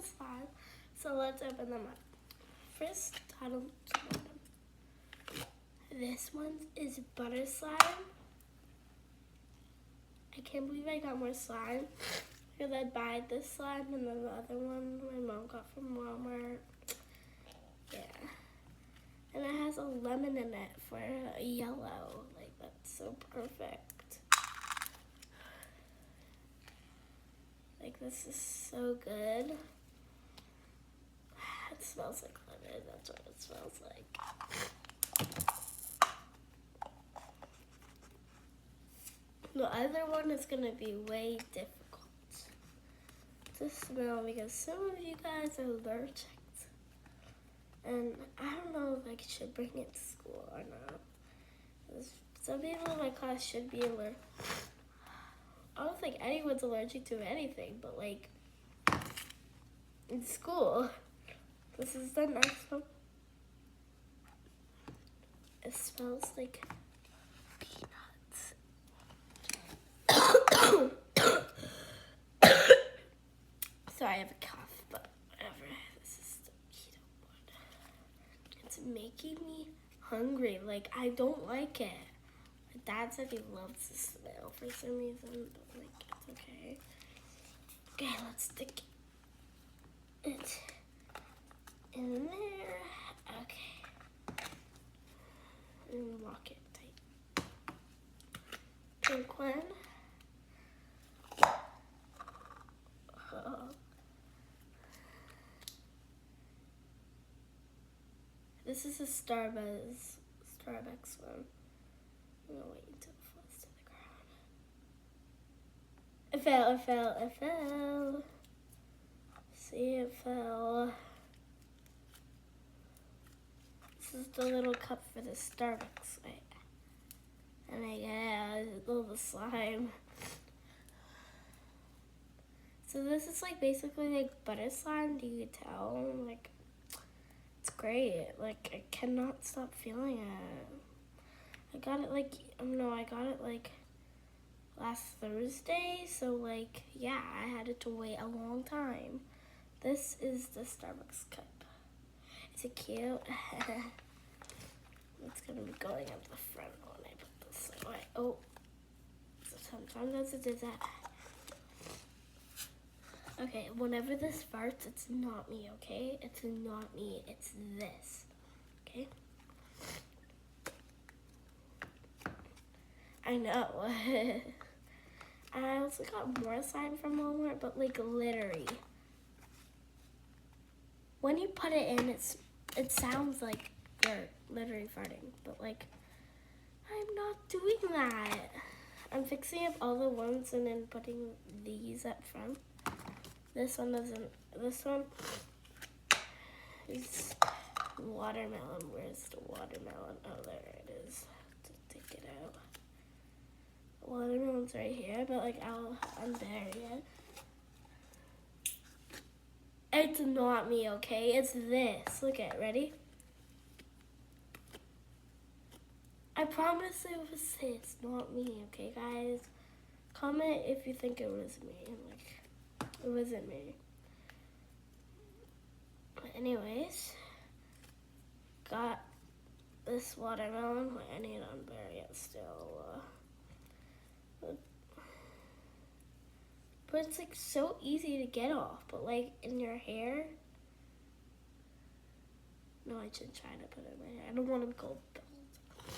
slime. So let's open them up. First, I don't know them. This one is butter slime. I can't believe I got more slime. Because I buy this slime and then the other one my mom got from Walmart. Yeah. And it has a lemon in it for a yellow. Like, that's so perfect. Like, this is so good. It smells like lemon. That's what it smells like. The other one is going to be way difficult to smell because some of you guys are allergic. And I don't know if I should bring it to school or not. Some people in my class should be allergic. I don't think anyone's allergic to anything, but like in school. This is the next one. It smells like peanuts. Sorry, I have a cough, but whatever. This is the keto one. It's making me hungry. Like, I don't like it. My dad said he loves the smell for some reason, but like, it's okay. Okay, let's stick it in there. Okay. And lock it tight. Pink one. Oh. This is a Starbucks one. I'm gonna wait until it falls to the ground. It fell. See, it fell. This is the little cup for the Starbucks, right? And I got all the slime. So this is like basically like butter slime. Do you tell? Like, it's great. Like, I cannot stop feeling it. I got it like last Thursday. So like, yeah, I had to wait a long time. This is the Starbucks cup. Is it cute? It's gonna be going up the front when I put this away. Oh, sometimes it does that. Okay, whenever this farts, it's not me, okay? It's not me, it's this, okay? I know. I also got more slime from Walmart, but like glittery. When you put it in, it sounds like you're literally farting, but like, I'm not doing that. I'm fixing up all the ones and then putting these up front. This one doesn't, this one is watermelon. Where's the watermelon? Oh, there it is. To take it out. The watermelon's right here, but like, I'm there yet. It's not me, okay? It's this. Look at it. Ready? I promise it was this. It's not me, okay, guys? Comment if you think it was me. Like, it wasn't me. But anyways, got this watermelon. I need to unbury it still. But it's like so easy to get off. But like in your hair. No, I should try to put it in my hair. I don't want to go bald.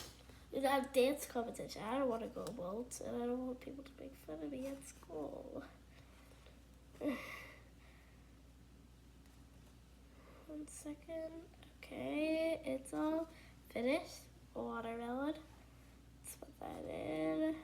We got a dance competition. I don't want to go bald. And I don't want people to make fun of me at school. 1 second. Okay, it's all finished. Watermelon. Let's put that in.